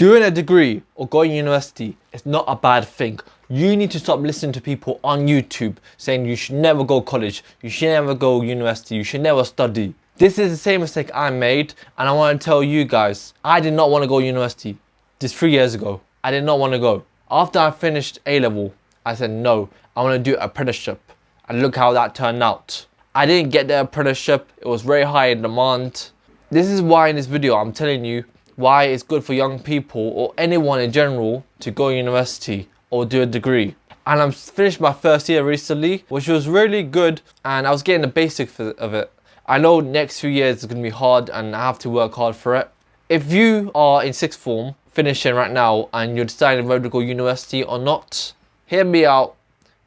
Doing a degree or going to university is not a bad thing. You need to stop listening to people on YouTube saying you should never go college, you should never go university, you should never study. This is the same mistake I made, and I want to tell you guys, I did not want to go to university. This 3 years ago, I did not want to go. After I finished A-level, I said no, I want to do apprenticeship. And look how that turned out. I didn't get the apprenticeship, it was very high in demand. This is why in this video I'm telling you why it's good for young people or anyone in general to go to university or do a degree. And I'm finished my first year recently, which was really good, and I was getting the basics of it. I know next few years is going to be hard and I have to work hard for it. If you are in sixth form, finishing right now, and you're deciding whether to go university or not, hear me out.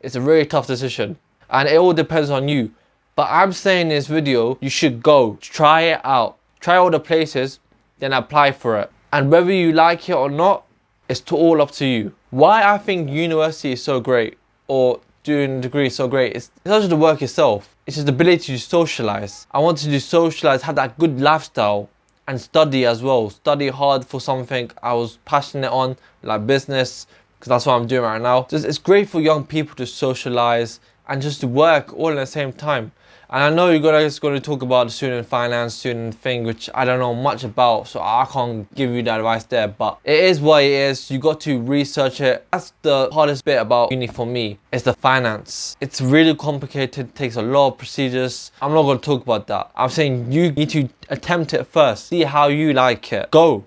It's a really tough decision and it all depends on you. But I'm saying in this video, you should go, try it out. Try all the places, then apply for it. And whether you like it or not, it's all up to you. Why I think university is so great, or doing a degree is so great, it's not just the work itself, it's just the ability to socialize. I wanted to socialize, have that good lifestyle, and study as well. Study hard for something I was passionate on, like business, because that's what I'm doing right now. It's great for young people to socialize and just to work all at the same time. And I know you're guys going to talk about the student finance, student thing, which I don't know much about, so I can't give you the advice there, but it is what it is. You got to research it. That's the hardest bit about uni for me, is the finance. It's really complicated, takes a lot of procedures. I'm not going to talk about that. I'm saying you need to attempt it first, see how you like it. Go.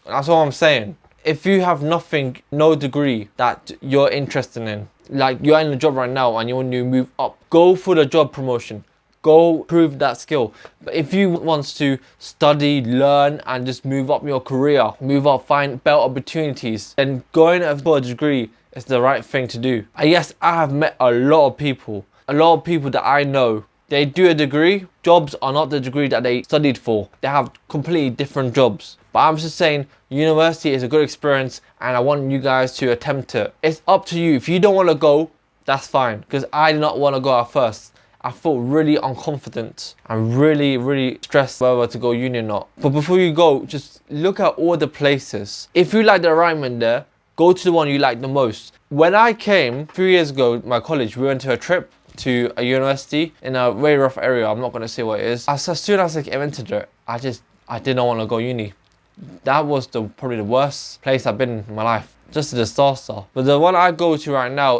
That's all I'm saying. If you have nothing, no degree that you're interested in, like you're in a job right now and you want to move up, go for the job promotion. Go prove that skill. But if you want to study, learn, and just move up your career, move up, find better opportunities, then going for a degree is the right thing to do. And yes, I have met a lot of people that I know. They do a degree, jobs are not the degree that they studied for. They have completely different jobs. But I'm just saying, university is a good experience and I want you guys to attempt it. It's up to you. If you don't want to go, that's fine. Because I did not want to go at first. I felt really unconfident and really stressed whether to go uni or not. But before you go, just look at all the places. If you like the environment there, go to the one you like the most. When I came 3 years ago, my college, we went to a trip to a university in a very rough area. I'm not going to say what it is. As soon as I came into it, I did not want to go uni. That was probably the worst place I've been in my life. Just a disaster. But the one I go to right now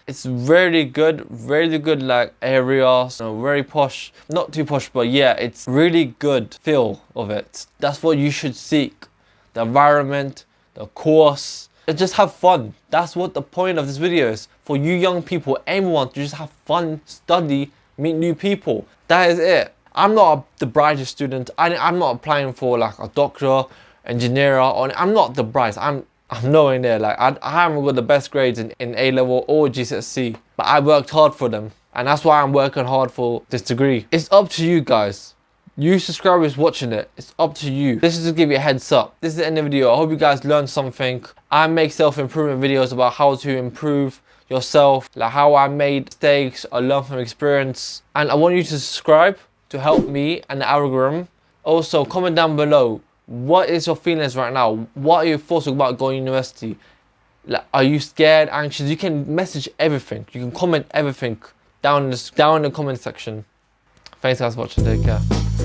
it's really good like areas, you know, very posh, not too posh, but yeah, it's really good feel of it. That's what you should seek. The environment, the course, just have fun. That's what the point of this video is. For you young people, everyone to just have fun, study, meet new people. That is it. I'm not the brightest student. I'm not applying for like a doctor, engineer, or I'm not the brightest. I'm nowhere near. Like I haven't got the best grades in A-level or GCSE, but I worked hard for them, and that's why I'm working hard for this degree. It's up to you guys. You subscribers watching it, it's up to you. This is to give you a heads up. This is the end of the video. I hope you guys learned something. I make self-improvement videos about how to improve yourself, like how I made mistakes, I learned from experience, and I want you to subscribe to help me and the algorithm. Also, comment down below. What is your feelings right now? What are your thoughts about going to university? Like, are you scared, anxious? You can message everything. You can comment everything down in the comment section. Thanks guys for watching. Take care.